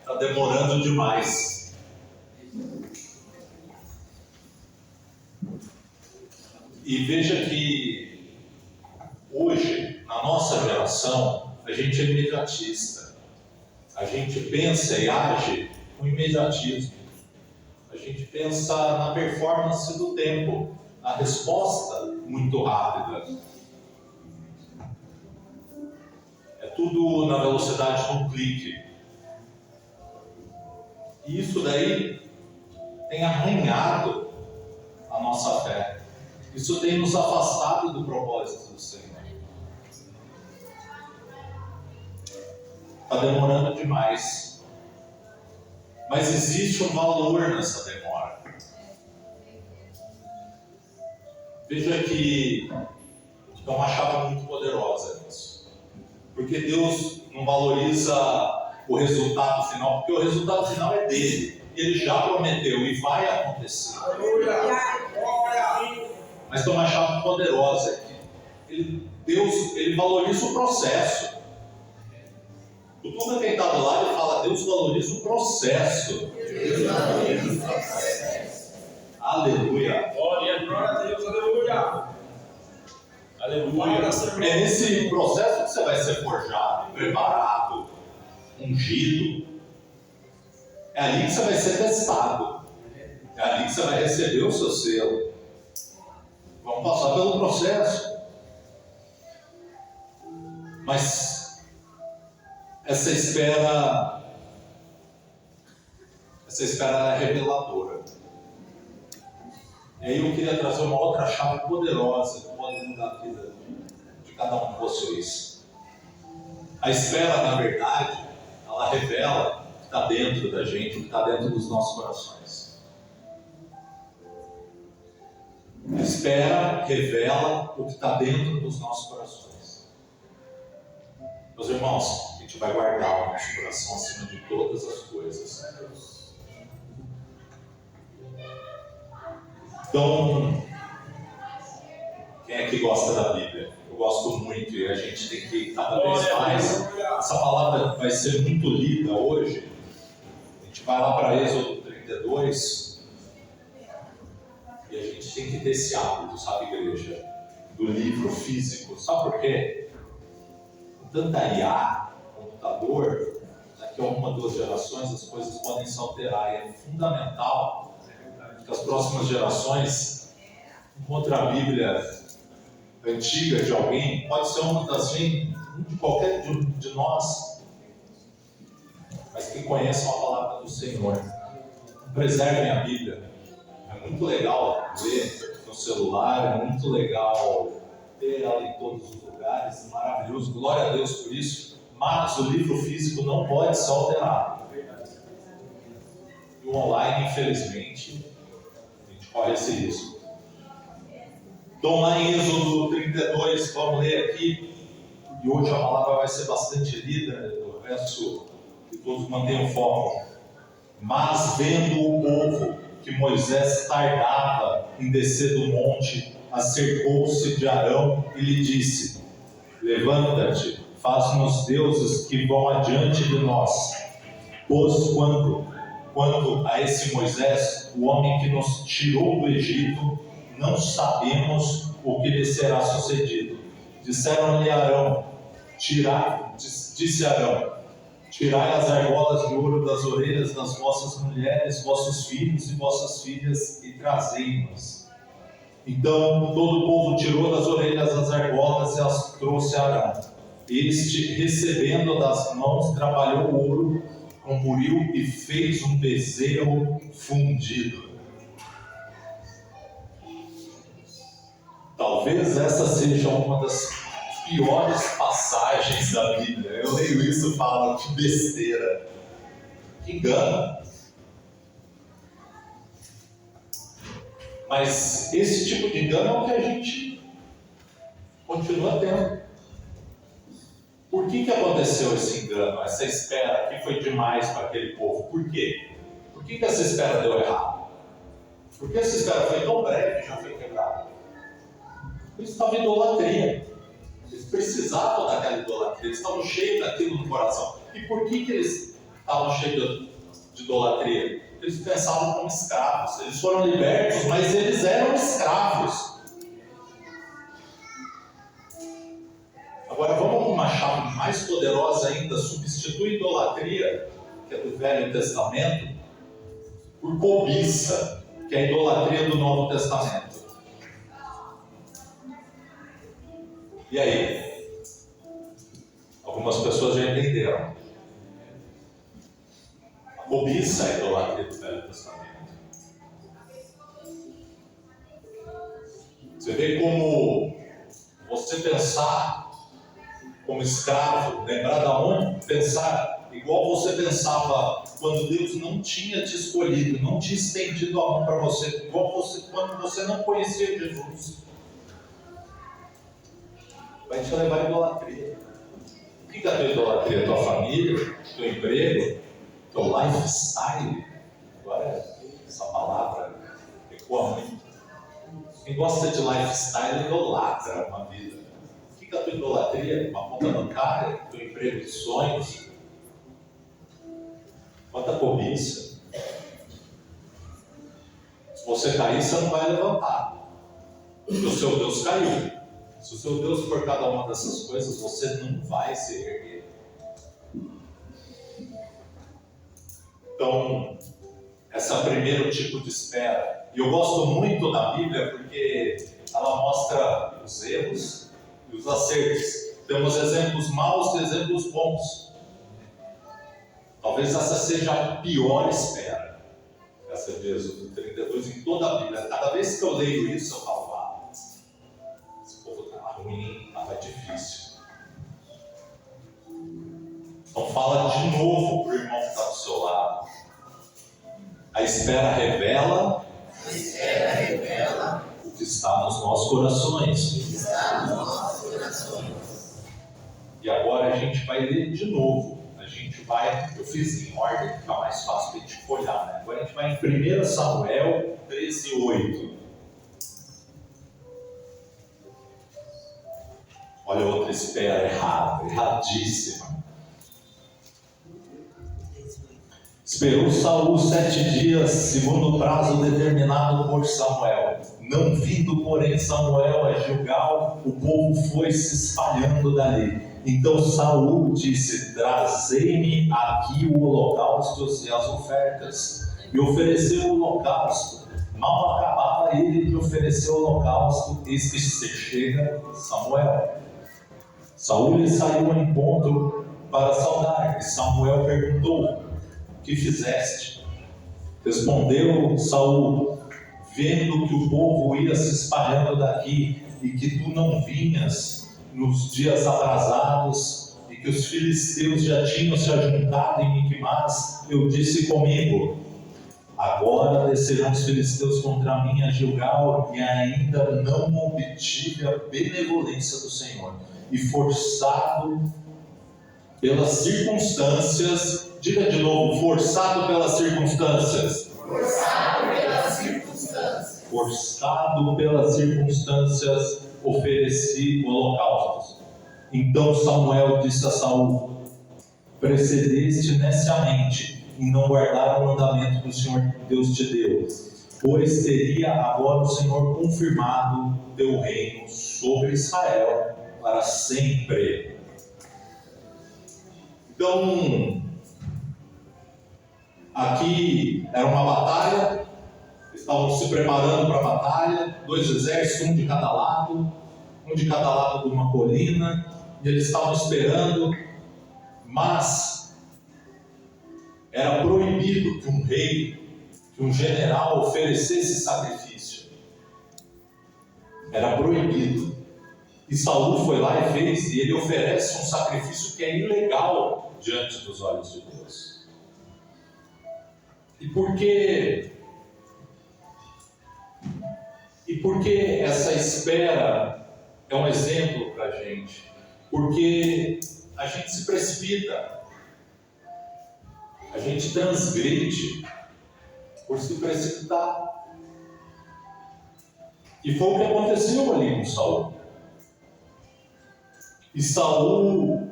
Está demorando demais. E veja que hoje, na nossa geração, a gente é imediatista. A gente pensa e age com imediatismo. A gente pensa na performance do tempo, na resposta muito rápida. É tudo na velocidade de um clique. E isso daí tem arranhado a nossa fé. Isso tem nos afastado do propósito do Senhor. Está demorando demais. Mas existe um valor nessa demora. Veja que é uma chave muito poderosa nisso. Porque Deus não valoriza o resultado final, porque o resultado final é dele. Ele já prometeu e vai acontecer. Mas tem uma chave poderosa aqui. Deus valoriza o processo. Tudo quem está do lado fala, Deus valoriza o processo. Aleluia. Glória a Deus, aleluia. Aleluia. É nesse processo que você vai ser forjado, preparado, ungido. É ali que você vai ser testado. É ali que você vai receber o seu selo. Vamos passar pelo processo. Mas essa espera é reveladora. E aí eu queria trazer uma outra chave poderosa que pode mudar a vida de cada um de vocês. A espera, na verdade, ela revela o que está dentro da gente, o que está dentro dos nossos corações. A espera revela o que está dentro dos nossos corações. Meus irmãos, a gente vai guardar o nosso coração acima de todas as coisas. Então, quem é que gosta da Bíblia? Eu gosto muito e a gente tem que cada vez mais. Essa palavra vai ser muito lida hoje. A gente vai lá para Êxodo 32 e a gente tem que ter esse hábito, sabe, igreja? Do livro físico. Sabe por quê? Com tanta IA, computador, daqui a uma, 2 gerações as coisas podem se alterar e é fundamental que as próximas gerações encontrem a Bíblia antiga de alguém, pode ser uma das de qualquer de nós, mas que conheçam a palavra do Senhor. Preservem a Bíblia. É muito legal ler no celular, é muito legal ter ela em todos os lugares, maravilhoso, glória a Deus por isso, mas o livro físico não pode ser alterado. E o online, infelizmente, a gente corre esse risco. Então, lá em Êxodo 32, vamos ler aqui, e hoje a palavra vai ser bastante lida, eu peço que todos mantenham foco. Mas vendo o povo que Moisés tardava em descer do monte, acercou-se de Arão e lhe disse: levanta-te, faz-nos deuses que vão adiante de nós. Pois quanto a esse Moisés, o homem que nos tirou do Egito, não sabemos o que lhe será sucedido. Disse Arão: tirai as argolas de ouro das orelhas das vossas mulheres, vossos filhos e vossas filhas, e trazei-nos. Então todo o povo tirou das orelhas as argolas e as trouxe a Arão. Este, recebendo das mãos, trabalhou o ouro com buril e fez um bezerro fundido. Talvez essa seja uma das piores passagens da Bíblia. Eu leio isso e falo, que besteira, que engano. Mas esse tipo de engano é o que a gente continua tendo. Por que aconteceu esse engano? Essa espera aqui foi demais para aquele povo. Por quê? Por que essa espera deu errado? Porque essa espera foi tão breve que já foi quebrada. Eles estavam em idolatria. Eles precisavam daquela idolatria. Eles estavam cheios daquilo no coração. E por que eles estavam cheios de idolatria? Eles pensavam como escravos. Eles foram libertos, mas eles eram escravos. Agora vamos para uma chave mais poderosa ainda. Substitui a idolatria, que é do Velho Testamento, por cobiça, que é a idolatria do Novo Testamento. E aí? Algumas pessoas já entenderam. A cobiça é a idolatria do Velho Testamento. Você vê como você pensar como escravo, lembrar da onde pensar igual você pensava quando Deus não tinha te escolhido, não tinha estendido a mão para você, igual você quando você não conhecia Jesus. Vai te levar à idolatria. O que é a tua idolatria? Tua família, teu emprego, teu lifestyle. Agora essa palavra ecoa muito. Quem gosta de lifestyle idolatra uma vida. O que é a tua idolatria? Uma conta bancária, teu emprego de sonhos. Quanta cobiça. Se você cair, você não vai levantar. Porque o seu Deus caiu. Se o seu Deus for cada uma dessas coisas, você não vai se erguer. Então, esse é o primeiro tipo de espera. E eu gosto muito da Bíblia porque ela mostra os erros e os acertos. Temos exemplos maus e exemplos bons. Talvez essa seja a pior espera. Essa de Êxodo 32 em toda a Bíblia. Cada vez que eu leio isso, eu falo, esse povo estava ruim, estava difícil. Então fala de novo para o irmão que está do seu lado. A espera revela o que está nos nossos corações. E agora a gente vai ler de novo. Eu fiz em ordem, fica mais fácil para a gente olhar, né? Agora a gente vai em 1 Samuel 13:8. Olha outra espera errada, erradíssima. Esperou Saul 7 dias, segundo o prazo determinado por Samuel. Não vindo, porém, Samuel a Gilgal, o povo foi se espalhando dali. Então Saul disse: trazei-me aqui o holocausto e as ofertas. E ofereceu o holocausto. Mal acabava ele de oferecer o holocausto, eis que chega Samuel. Saul lhe saiu ao encontro para saudar, e Samuel perguntou: o que fizeste? Respondeu Saul: vendo que o povo ia se espalhando daqui, e que tu não vinhas nos dias atrasados, e que os filisteus já tinham se ajuntado em Miquimás, eu disse comigo: agora descerão os filisteus contra mim a Gilgal, e ainda não obtive a benevolência do Senhor, e forçado pelas circunstâncias, diga de novo, forçado pelas circunstâncias. Forçado pelas circunstâncias, ofereci holocaustos. Então Samuel disse a Saul: precedeste neciamente em não guardar o mandamento que o Senhor Deus te deu, pois teria agora o Senhor confirmado teu reino sobre Israel para sempre. Então, aqui era uma batalha, estavam se preparando para a batalha, 2 exércitos, um de cada lado de uma colina, e eles estavam esperando, mas era proibido que um rei, que um general oferecesse sacrifício. Era proibido. E Saul foi lá e fez, e ele oferece um sacrifício que é ilegal diante dos olhos de Deus. E por que essa espera é um exemplo para a gente? Porque a gente se precipita, a gente transgride por se precipitar. E foi o que aconteceu ali com Saul. E Saul,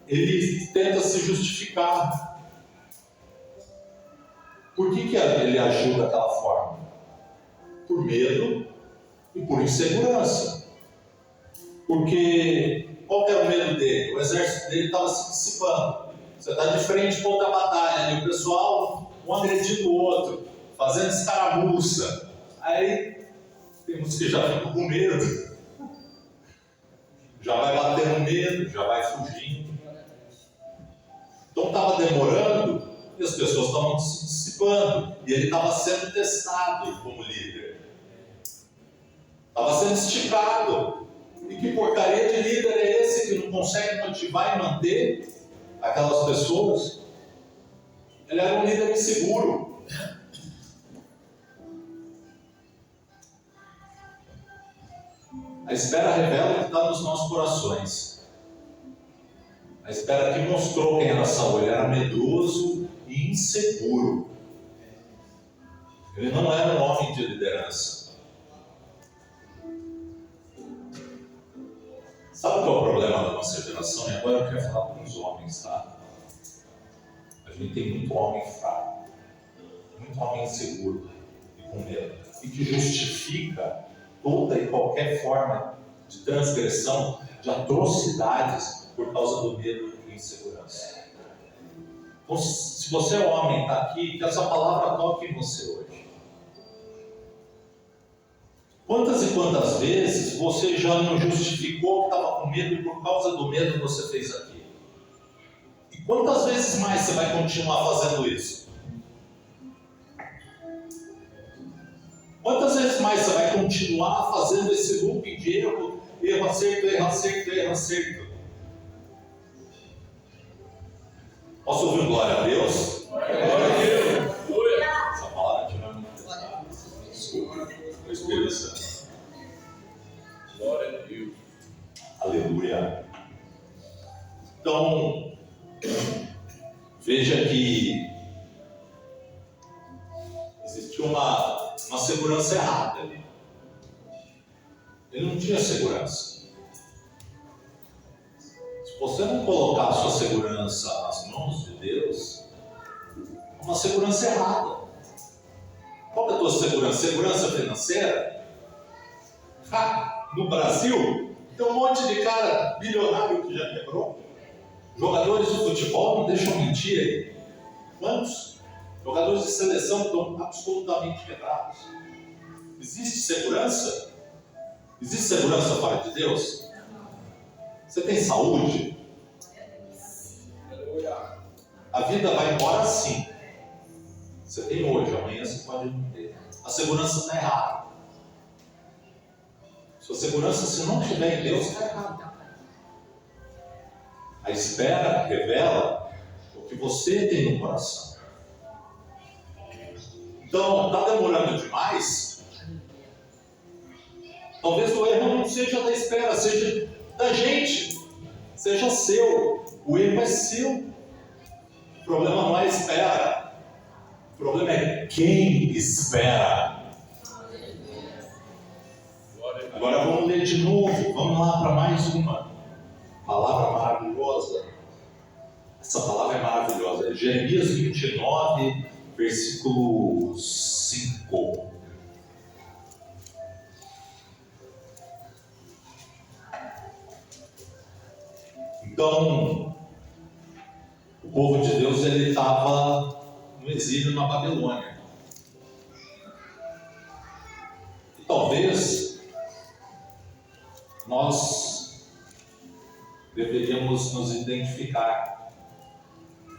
ele tenta se justificar. Por que ele agiu daquela forma? Por medo e por insegurança. Porque qual que era o medo dele? O exército dele estava se dissipando. Você está de frente para outra batalha, e o pessoal, um agredindo o outro, fazendo escaramuça. Aí, temos que já ficam com medo. Já vai batendo medo, já vai fugindo. Então estava demorando e as pessoas estavam se dissipando. E ele estava sendo testado como líder. Estava sendo esticado. E que porcaria de líder é esse que não consegue motivar e manter aquelas pessoas? Ele era um líder inseguro. A espera revela o que está nos nossos corações. A espera que mostrou quem era Saul. Ele era medroso e inseguro. Ele não era um homem de liderança. Sabe qual é o problema da nossa geração? E agora eu quero falar com os homens, tá? A gente tem muito homem fraco, muito homem inseguro e com medo, e que justifica toda e qualquer forma de transgressão, de atrocidades por causa do medo e insegurança. Então, se você é homem, está aqui, que essa palavra toque em você hoje. Quantas e quantas vezes você já não justificou que estava com medo e por causa do medo você fez aquilo? E quantas vezes mais você vai continuar fazendo isso? Quantas vezes mais você vai continuar fazendo esse loop de erro, erro, acerto, erro, acerto, erro, acerto? Posso ouvir glória a Deus? Glória a Deus. Essa palavra tirou muito pesado. Desculpa. O Espírito Santo. Glória a Deus. Aleluia. Então, veja que existiu uma segurança errada ali. Ele não tinha segurança. Se você não colocar a sua segurança nas mãos de Deus, é uma segurança errada. Qual é a tua segurança? Segurança financeira? No Brasil, tem um monte de cara bilionário que já quebrou. Jogadores de futebol, não deixam mentir aí. Quantos? Jogadores de seleção que estão absolutamente quebrados. Existe segurança? Existe segurança fora de Deus? Você tem saúde? A vida vai embora assim. Você tem hoje, amanhã você pode não ter. A segurança está errada. Sua segurança, se não estiver em Deus, está errada. A espera revela o que você tem no coração. Então, está demorando demais? Talvez o erro não seja da espera, seja da gente. Seja seu. O erro é seu. O problema não é a espera. O problema é quem espera. Agora vamos ler de novo. Vamos lá para mais uma palavra maravilhosa. Essa palavra é maravilhosa. É Jeremias 29, versículo 5. Então, o povo de Deus ele estava no exílio na Babilônia. E talvez nós deveríamos nos identificar.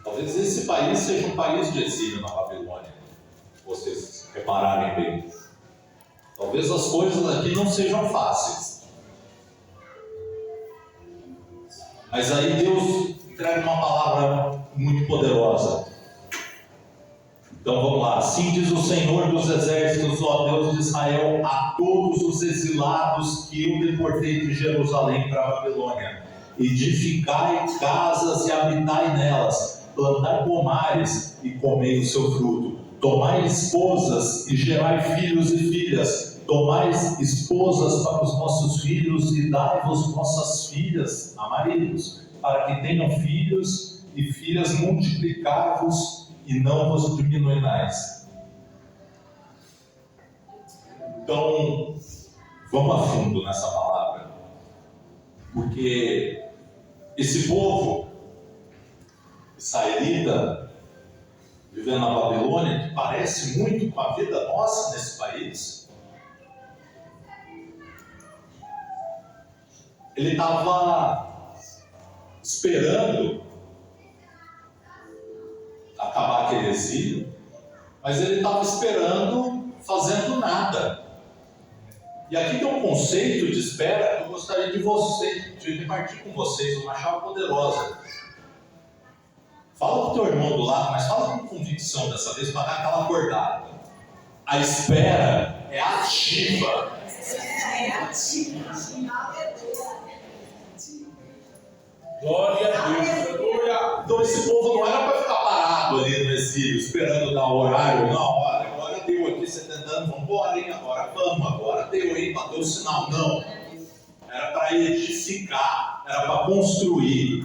Talvez esse país seja um país de exílio na Babilônia, se vocês repararem bem. Talvez as coisas aqui não sejam fáceis. Mas aí Deus entrega uma palavra muito poderosa. Então vamos lá. Assim diz o Senhor dos Exércitos, ó Deus de Israel, a todos os exilados que eu deportei de Jerusalém para a Babilônia: edificai casas e habitai nelas, plantai pomares e comei o seu fruto, tomai esposas e gerai filhos e filhas, tomai esposas para os vossos filhos e dai-vos vossas filhas a maridos, para que tenham filhos e filhas, multiplicai-vos e não vos diminuais. Então, vamos a fundo nessa palavra, porque esse povo israelita, vivendo na Babilônia, que parece muito com a vida nossa nesse país, ele estava esperando acabar aquele exílio, mas ele estava esperando, fazendo nada. E aqui tem um conceito de espera que eu gostaria de repartir com vocês, uma chave poderosa. Fala com o teu irmão do lado, mas fala com convicção dessa vez para dar aquela acordada. A espera é ativa. Glória a Deus. Aleluia. Então esse povo não era para ficar parado ali no exílio, esperando dar o horário. Não, olha, agora deu aqui, você está andando, vamos embora, hein? Agora deu aí, bateu o sinal. Não. Era para edificar, era para construir.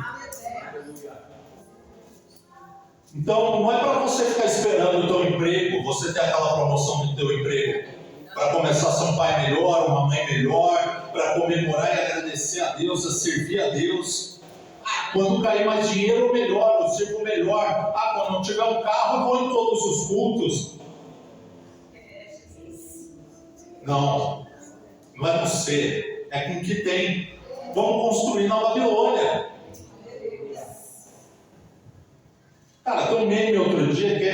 Então não é para você ficar esperando o teu emprego, você ter aquela promoção do teu emprego, para começar a ser um pai melhor, uma mãe melhor, para comemorar e agradecer a Deus, a servir a Deus. Quando cair mais dinheiro, melhor, eu sirvo melhor. Quando não tiver um carro, eu vou em todos os cultos. Não é você, é com o que tem. Vamos construir na Babilônia. Cara, tem um meme outro dia que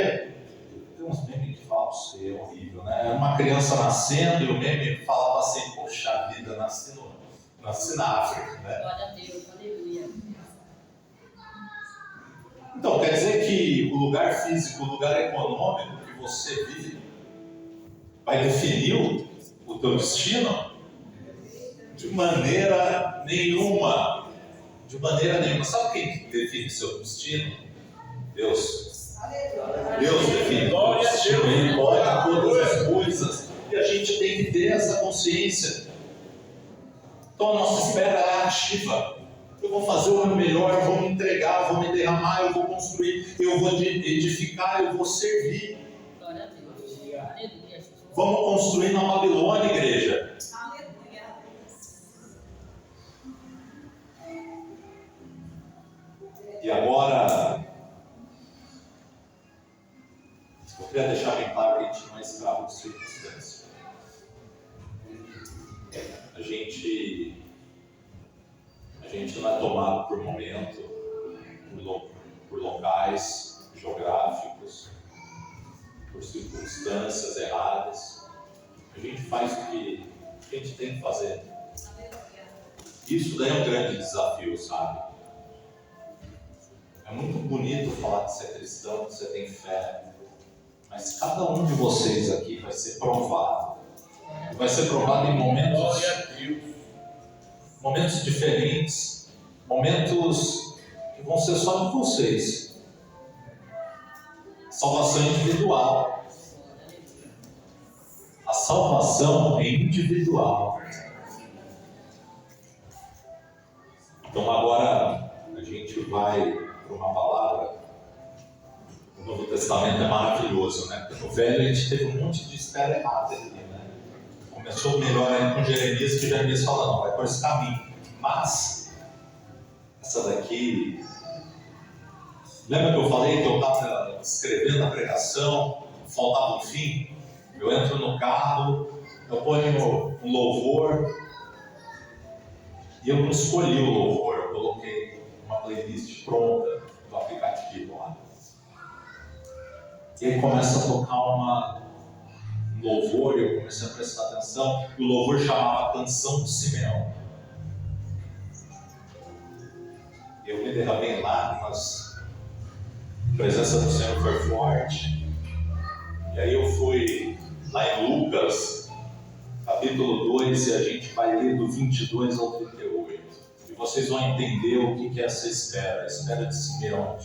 tem uns memes que falam pra você, é horrível, né? Uma criança nascendo e o meme falava assim, poxa vida, nasci na África, né? Glória a Deus, aleluia. Então, quer dizer que o lugar físico, o lugar econômico que você vive vai definir o teu destino? De maneira nenhuma. De maneira nenhuma. Sabe quem define seu destino? Deus. Deus define o destino. Ele pode todas as coisas. E a gente tem que ter essa consciência. Então a nossa espera é ativa. Eu vou fazer o meu melhor, eu vou me entregar, eu vou me derramar, eu vou construir, eu vou edificar, eu vou servir. Glória a Deus. Aleluia. Vamos construir na Babilônia, igreja. E agora, eu queria deixar bem claro que a gente não é escravo de circunstância. A gente não é tomado por momento, por locais geográficos, por circunstâncias erradas. A gente faz o que a gente tem que fazer. Isso daí é um grande desafio, sabe? É muito bonito falar que você é cristão, que você tem fé, mas cada um de vocês aqui vai ser provado. Vai ser provado em momentos diferentes, momentos que vão ser só de vocês. Salvação individual. A salvação é individual. Então agora a gente vai para uma palavra. O Novo Testamento é maravilhoso, né? Porque no Velho a gente teve um monte de espera errada aqui, né? Começou melhor aí com Jeremias, que Jeremias fala, não, vai por esse caminho. Mas, essa daqui... Lembra que eu falei que eu estava escrevendo a pregação, faltava um fim? Eu entro no carro, eu ponho um louvor, e eu não escolhi o louvor, eu coloquei uma playlist pronta do aplicativo lá. E aí começa a tocar um louvor, e eu comecei a prestar atenção, e o louvor chamava Canção de Simeão. Eu me derramei em lágrimas, a presença do Senhor foi forte. E aí eu fui lá em Lucas, capítulo 2, e a gente vai ler do 22 ao 38. E vocês vão entender o que é essa espera, a espera de Simeão.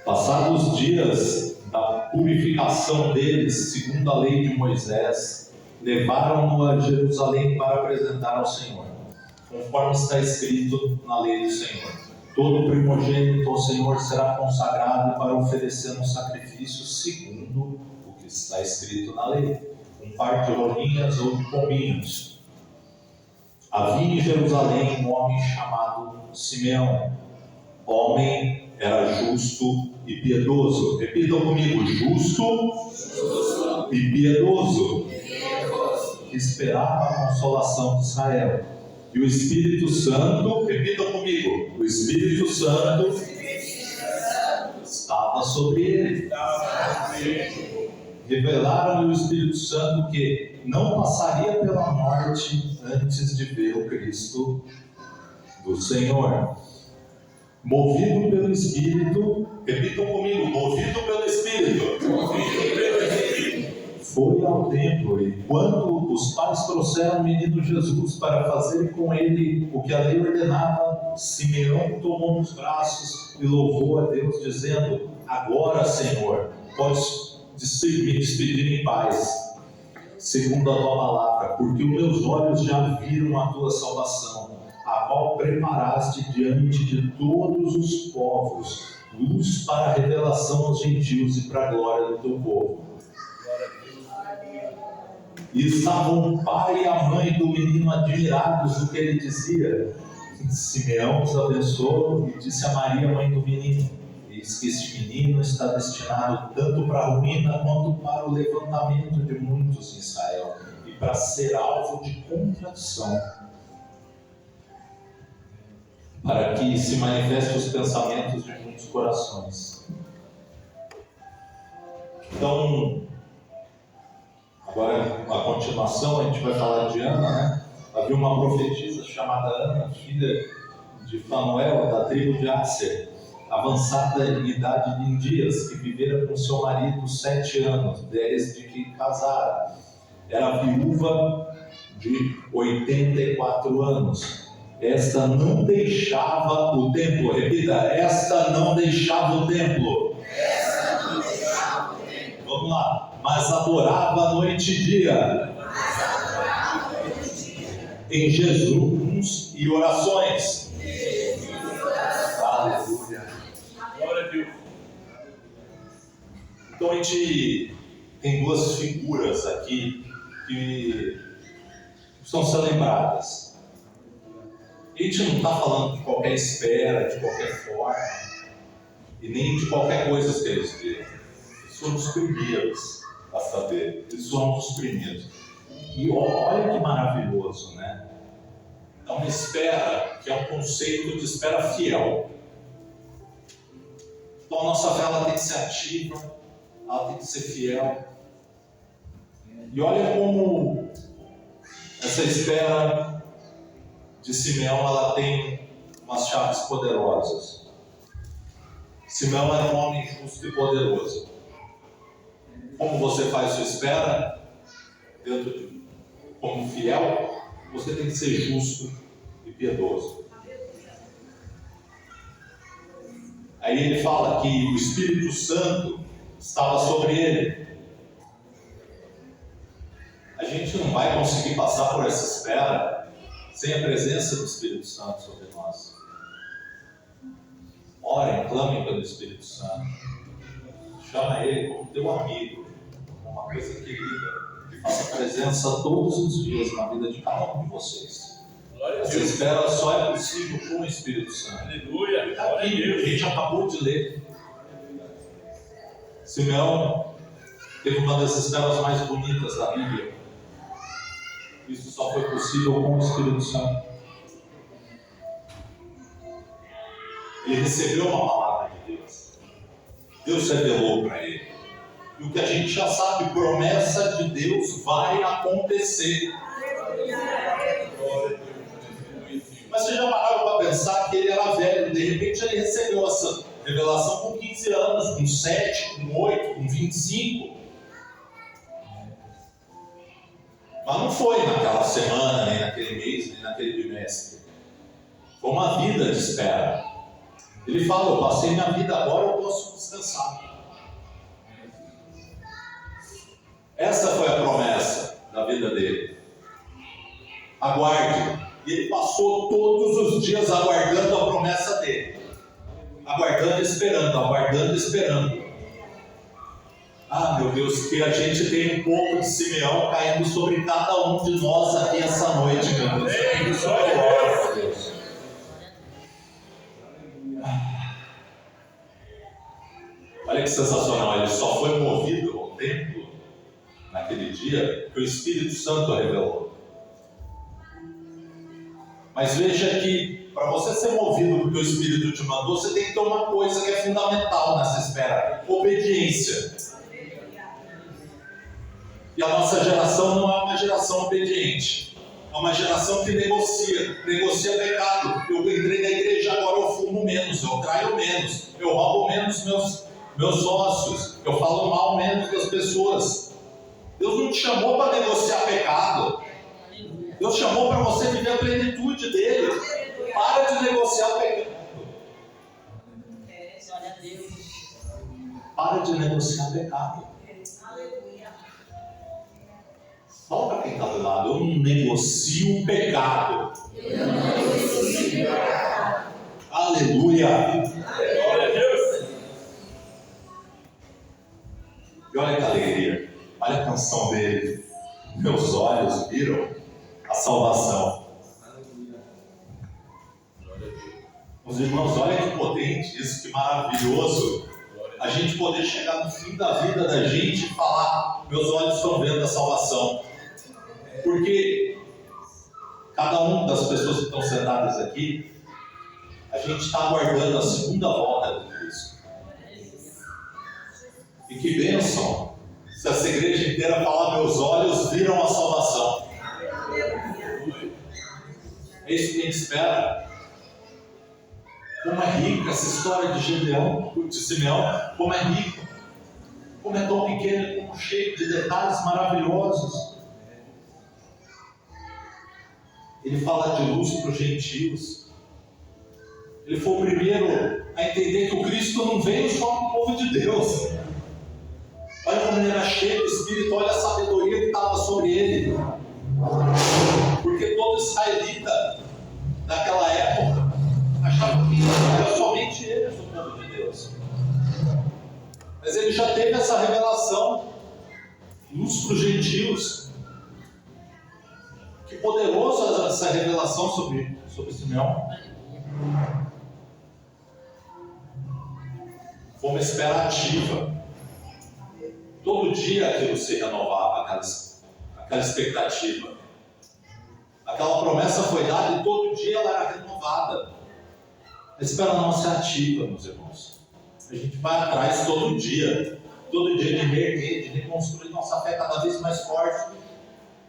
Passados os dias da purificação deles, segundo a lei de Moisés, levaram-no a Jerusalém para apresentar ao Senhor, conforme está escrito na lei do Senhor. todo primogênito ao Senhor será consagrado para oferecer um sacrifício segundo o que está escrito na lei, um par de rolinhas ou de pombinhos. Havia em Jerusalém um homem chamado Simeão. Homem era justo e piedoso. Repitam comigo: justo e piedoso. Que esperava a consolação de Israel. E o Espírito Santo, repitam comigo, o Espírito Santo estava sobre ele. Revelaram-lhe o Espírito Santo que não passaria pela morte antes de ver o Cristo do Senhor. Movido pelo Espírito, repitam comigo, movido pelo Espírito. Foi ao templo e quando os pais trouxeram o menino Jesus para fazer com ele o que a lei ordenava, Simeão tomou nos braços e louvou a Deus, dizendo: agora, Senhor, podes me despedir em paz, segundo a tua palavra, porque os meus olhos já viram a tua salvação, a qual preparaste diante de todos os povos, luz para a revelação aos gentios e para a glória do teu povo. E estavam o pai e a mãe do menino admirados do que ele dizia. Simeão os abençoou e disse a Maria, mãe do menino: eis que este menino está destinado tanto para a ruína quanto para o levantamento de muitos em Israel, e para ser alvo de contradição, para que se manifestem os pensamentos de muitos corações. Então, agora, a continuação, a gente vai falar de Ana, né? Havia uma profetisa chamada Ana, filha de Fanuel, da tribo de Asser, avançada em idade em dias, que vivera com seu marido 7 anos, desde que casara. Era viúva de 84 anos. Esta não deixava o templo. Repita: esta não deixava o templo. Vamos lá. Mas adorava noite e dia em jejuns e orações. Aleluia. Glória a Deus. Então a gente tem duas figuras aqui que precisam ser lembradas. A gente não está falando de qualquer espera, de qualquer forma, e nem de qualquer coisa que eles viram. Eles foram os primeiros a saber, eles foram os primeiros. E olha que maravilhoso, né? É uma espera que é um conceito de espera fiel. Então a nossa fé ela tem que ser ativa, ela tem que ser fiel. E olha como essa espera de Simeão ela tem umas chaves poderosas. Simeão era um homem justo e poderoso. Como você faz sua espera, como fiel, você tem que ser justo e piedoso. Aí ele fala que o Espírito Santo estava sobre ele. A gente não vai conseguir passar por essa espera sem a presença do Espírito Santo sobre nós. Orem, clamem pelo Espírito Santo. Chama ele como teu amigo, como uma coisa querida. E faça presença todos os dias na vida de cada um de vocês. Essa espera só é possível com o Espírito Santo. Aleluia. Glória a Aqui, Deus. a gente acabou de ler. Simeão teve uma das esperas mais bonitas da Bíblia. Isso só foi possível com o Espírito Santo. Ele recebeu uma palavra de Deus. Deus revelou para ele. E o que a gente já sabe, promessa de Deus vai acontecer. Mas você já parou para pensar que ele era velho, de repente ele recebeu essa revelação com 15 anos, com 7, com 8, com 25. Mas não foi naquela semana, nem naquele mês, nem naquele bimestre. Foi uma vida de espera. Ele fala: eu passei minha vida, agora eu posso descansar. Essa foi a promessa da vida dele. Aguarde. E ele passou todos os dias aguardando a promessa dele. aguardando e esperando, aguardando e esperando. Ah, meu Deus, que a gente tem um pouco de Simeão caindo sobre cada um de nós aqui essa noite, meu Deus. Glória a Deus. Olha que sensacional, ele só foi movido ao templo naquele dia que o Espírito Santo revelou. Mas veja que para você ser movido porque o Espírito te mandou, você tem que ter uma coisa que é fundamental nessa espera: obediência. E a nossa geração não é uma geração obediente, é uma geração que negocia pecado. Eu entrei na igreja, agora eu fumo menos, eu traio menos, eu roubo menos meus sócios, eu falo mal menos das pessoas. Deus não te chamou para negociar pecado. Deus chamou para você viver a plenitude dele. Para de negociar pecado. Para de negociar pecado. Fala para quem está do lado: eu não negocio pecado. Aleluia. Glória a Deus. E olha que alegria. Olha a canção dele. Meus olhos viram a salvação. Os irmãos, olha que potente isso, que maravilhoso. A gente poder chegar no fim da vida da gente e falar: meus olhos estão vendo a salvação. Porque cada uma das pessoas que estão sentadas aqui, a gente está aguardando a segunda volta de Cristo. E que bênção se essa igreja inteira falar: meus olhos viram a salvação. É isso que a gente espera. Como é rica essa história de Simeão, como é rico, como é tão pequeno, como cheio de detalhes maravilhosos. Ele fala de luz para os gentios. Ele foi o primeiro a entender que o Cristo não veio só para o povo de Deus. Olha como ele era cheio do Espírito, olha a sabedoria que estava sobre ele. Porque todo israelita daquela época achava que era somente eles o povo de Deus. Mas ele já teve essa revelação, luz para os gentios. Que poderosa essa revelação sobre Simeão. Foi uma espera ativa. Todo dia aquilo se renovava, aquela expectativa. Aquela promessa foi dada e todo dia ela era renovada. A espera nossa é ativa, meus irmãos. A gente vai atrás todo dia de reerguer, de reconstruir nossa fé cada vez mais forte.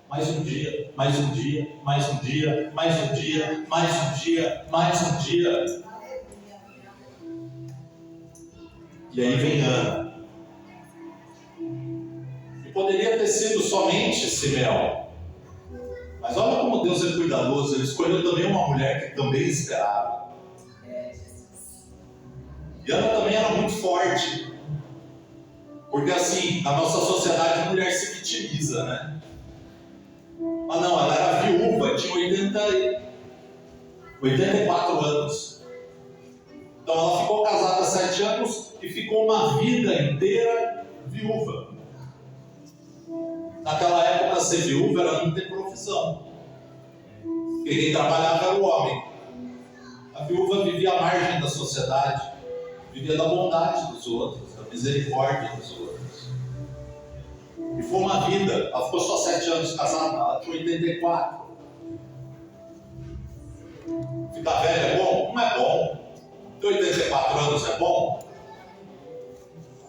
Mais um dia, mais um dia, mais um dia, mais um dia, mais um dia, mais um dia. E aí vem Ana. E poderia ter sido somente Simeão. Mas olha como Deus é cuidadoso. Ele escolheu também uma mulher que também esperava. E Ana também era muito forte. Porque assim, na nossa sociedade a mulher se vitimiza, né? Ah não, ela era viúva, tinha 84 anos. Então ela ficou casada há 7 anos e ficou uma vida inteira viúva. Naquela época ser viúva era não ter profissão. E quem trabalhava era o homem. A viúva vivia à margem da sociedade, vivia da bondade dos outros, da misericórdia dos outros. E foi uma vida, ela ficou só 7 anos casada, ela tinha 84. Ficar velha é bom? Não é bom. Ter 84 anos é bom?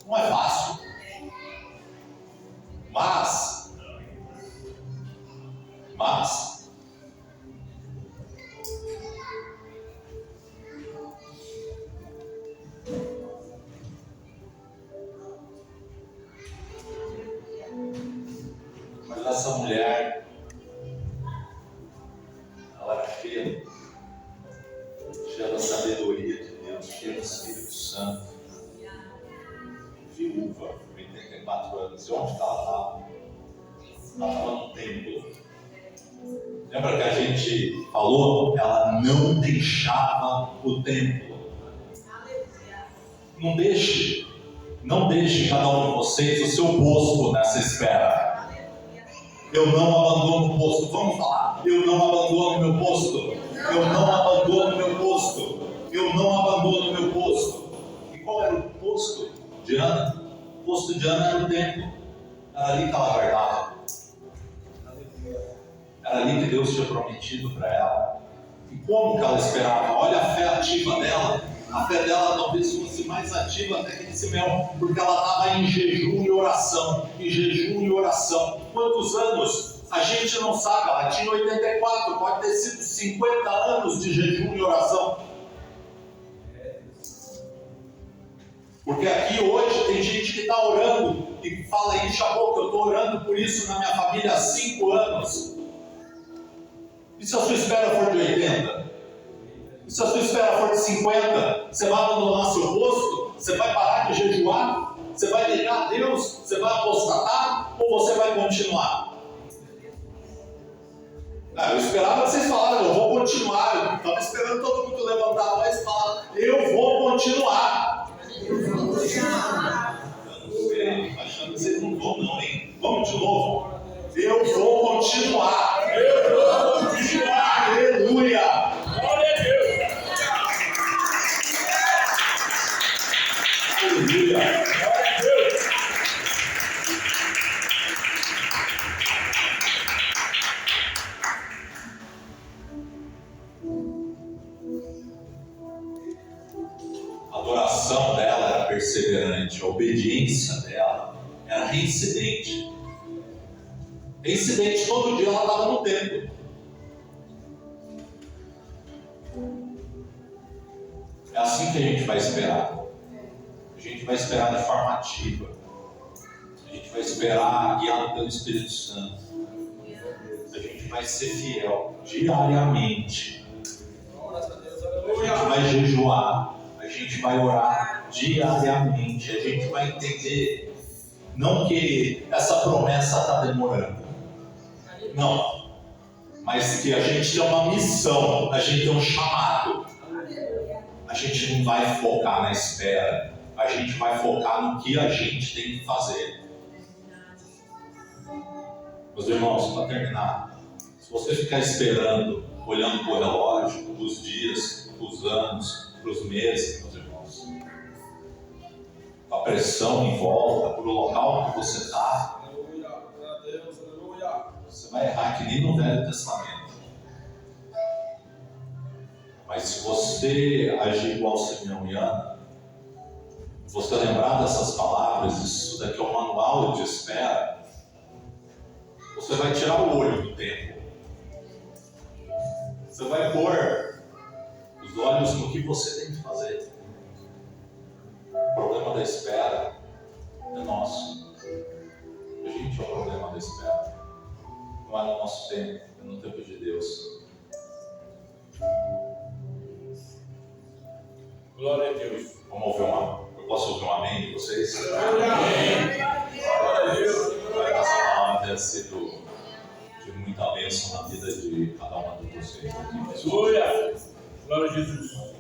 Não é fácil. Mas essa mulher, ela era cheia da sabedoria de Deus, cheia do Espírito Santo, viúva, 84 anos. E onde ela estava? Ela estava no templo. Lembra que a gente falou? Ela não deixava o templo. Não deixe cada um de vocês o seu posto nessa espera. Eu não abandono o posto. Vamos falar. Eu não abandono meu posto. Eu não abandono meu posto. Eu não abandono meu posto. E qual era o posto de Ana? O posto de Ana era o templo. Era ali que ela guardava. Era ali que Deus tinha prometido para ela. E como que ela esperava? Olha a fé ativa dela. A fé dela talvez fosse mais ativa até que de Simeão, porque ela estava em jejum e oração. Em jejum e oração. Quantos anos? A gente não sabe. Ela tinha 84, pode ter sido 50 anos de jejum e oração. Porque aqui hoje tem gente que está orando e fala aí, Chaboca, eu estou orando por isso na minha família há 5 anos. E se a sua espera for de 80? E se a sua espera for de 50? Você vai abandonar seu posto? Você vai parar de jejuar? Você vai negar a Deus? Você vai apostatar? Ou você vai continuar? Eu esperava que vocês falaram, eu vou continuar. Eu estava esperando todo mundo levantar a voz e falar, eu vou continuar. Eu não sei, achando que vocês não vão não, hein? Vamos de novo. Eu vou continuar. Eu vou continuar. Aleluia. Glória a Deus. Aleluia. Glória a Deus. A adoração dela era perseverante, a obediência dela era reincidente. Reincidente, todo dia ela estava no templo. É assim que a gente vai esperar. A gente vai esperar de forma ativa. A gente vai esperar guiado pelo Espírito Santo. A gente vai ser fiel diariamente. A gente vai jejuar. A gente vai orar diariamente. A gente vai entender, não que essa promessa está demorando. Não. Mas que a gente tem uma missão, a gente tem um chamado. A gente não vai focar na espera. A gente vai focar no que a gente tem que fazer. Meus irmãos, para terminar, se você ficar esperando, olhando para o relógio, para os dias, para os anos, para os meses, meus irmãos, a pressão em volta, para o local que você está, você vai errar que nem no Velho Testamento. Mas se você agir igual Simeão e Ana, você lembrar dessas palavras, isso daqui é um manual de espera, você vai tirar o olho do tempo. Você vai pôr os olhos no que você tem que fazer. O problema da espera é nosso. A gente é o problema da espera. Não é no nosso tempo, é no tempo de Deus. Glória a Deus. Vamos ouvir eu posso ouvir um amém de vocês? Amém. Glória a Deus. Essa palavra tem sido de muita bênção na vida de cada uma de vocês. Glória. Glória a Jesus.